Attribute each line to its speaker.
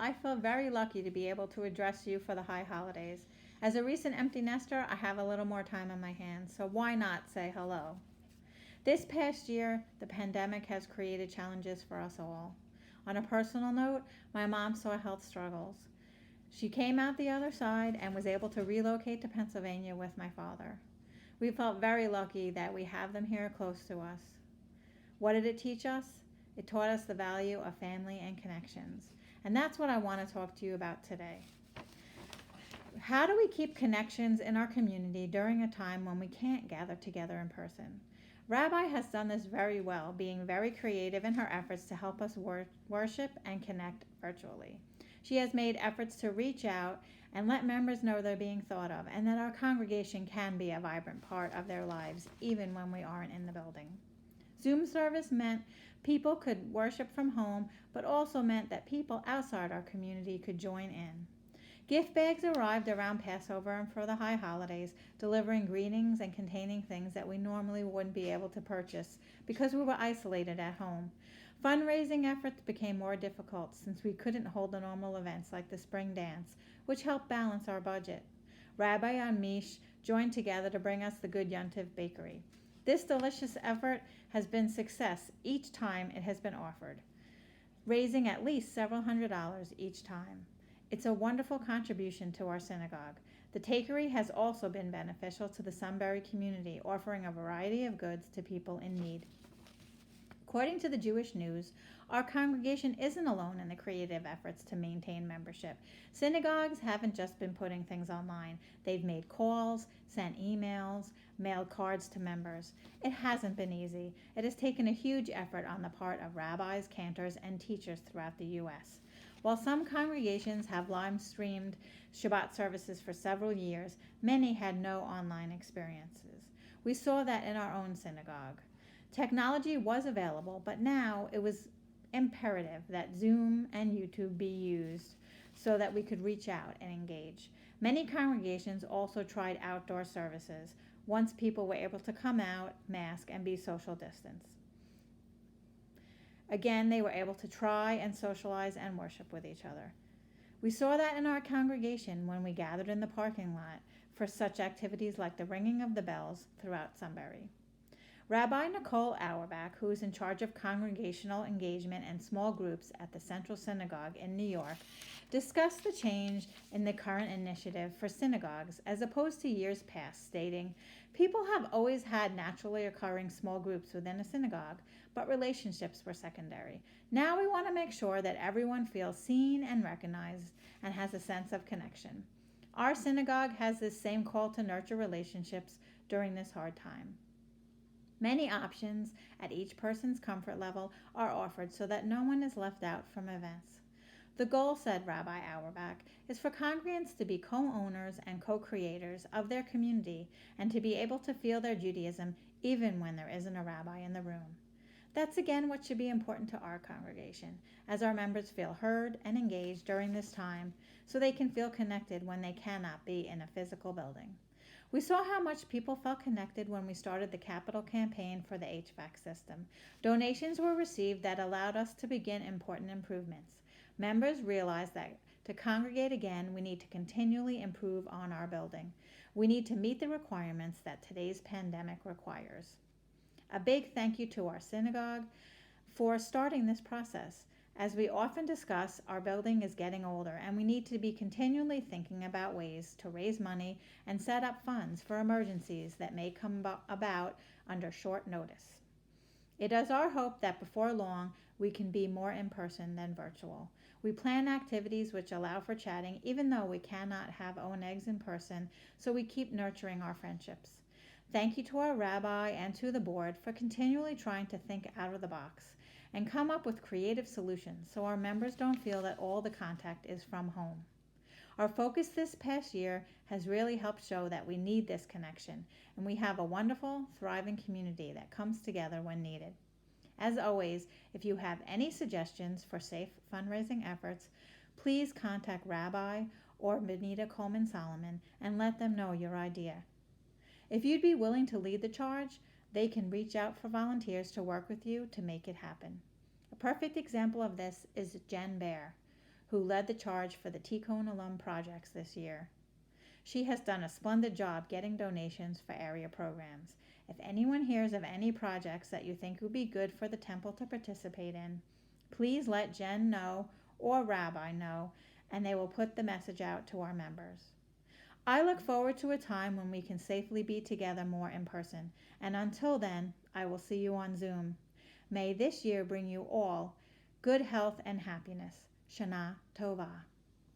Speaker 1: I feel very lucky to be able to address you for the high holidays. As a recent empty nester, I have a little more time on my hands, so why not say hello? This past year, the pandemic has created challenges for us all. On a personal note, my mom saw health struggles. She came out the other side and was able to relocate to Pennsylvania with my father. We felt very lucky that we have them here close to us. What did it teach us? It taught us the value of family and connections. And that's what I want to talk to you about today. How do we keep connections in our community during a time when we can't gather together in person? Rabbi has done this very well, being very creative in her efforts to help us worship and connect virtually. She has made efforts to reach out and let members know they're being thought of and that our congregation can be a vibrant part of their lives even when we aren't in the building. Zoom service meant people could worship from home, but also meant that people outside our community could join in. Gift bags arrived around Passover and for the high holidays, delivering greetings and containing things that we normally wouldn't be able to purchase because we were isolated at home. Fundraising efforts became more difficult since we couldn't hold the normal events like the spring dance, which helped balance our budget. Rabbi and Mish joined together to bring us the Good Yontiv Bakery. This delicious effort has been a success each time it has been offered, raising at least several $100s each time. It's a wonderful contribution to our synagogue. The takery has also been beneficial to the Sunbury community, offering a variety of goods to people in need. According to the Jewish News, our congregation isn't alone in the creative efforts to maintain membership. Synagogues haven't just been putting things online. They've made calls, sent emails, mailed cards to members. It hasn't been easy. It has taken a huge effort on the part of rabbis, cantors, and teachers throughout the U.S. While some congregations have live-streamed Shabbat services for several years, many had no online experiences. We saw that in our own synagogue. Technology was available, but now it was imperative that Zoom and YouTube be used so that we could reach out and engage. Many congregations also tried outdoor services once people were able to come out, mask, and be social distance. Again, they were able to try and socialize and worship with each other. We saw that in our congregation when we gathered in the parking lot for such activities like the ringing of the bells throughout Sunbury. Rabbi Nicole Auerbach, who is in charge of congregational engagement and small groups at the Central Synagogue in New York, discussed the change in the current initiative for synagogues as opposed to years past, stating, "People have always had naturally occurring small groups within a synagogue, but relationships were secondary. Now we want to make sure that everyone feels seen and recognized and has a sense of connection. Our synagogue has this same call to nurture relationships during this hard time. Many options at each person's comfort level are offered so that no one is left out from events. The goal," said Rabbi Auerbach, "is for congregants to be co-owners and co-creators of their community and to be able to feel their Judaism even when there isn't a rabbi in the room. That's again what should be important to our congregation, as our members feel heard and engaged during this time so they can feel connected when they cannot be in a physical building. We saw how much people felt connected when we started the capital campaign for the HVAC system. Donations were received that allowed us to begin important improvements. Members realized that to congregate again, we need to continually improve on our building. We need to meet the requirements that today's pandemic requires." A big thank you to our synagogue for starting this process. As we often discuss, our building is getting older and we need to be continually thinking about ways to raise money and set up funds for emergencies that may come about under short notice. It is our hope that before long we can be more in person than virtual. We plan activities which allow for chatting even though we cannot have eggs in person, so we keep nurturing our friendships. Thank you to our rabbi and to the board for continually trying to think out of the box and come up with creative solutions so our members don't feel that all the contact is from home. Our focus this past year has really helped show that we need this connection, and we have a wonderful, thriving community that comes together when needed. As always, if you have any suggestions for safe fundraising efforts, please contact Rabbi or Benita Coleman Solomon and let them know your idea. If you'd be willing to lead the charge, they can reach out for volunteers to work with you to make it happen. A perfect example of this is Jen Bear, who led the charge for the T-Cone alum projects this year. She has done a splendid job getting donations for area programs. If anyone hears of any projects that you think would be good for the temple to participate in, please let Jen know or Rabbi know, and they will put the message out to our members. I look forward to a time when we can safely be together more in person, and until then, I will see you on Zoom. May this year bring you all good health and happiness. Shana Tova.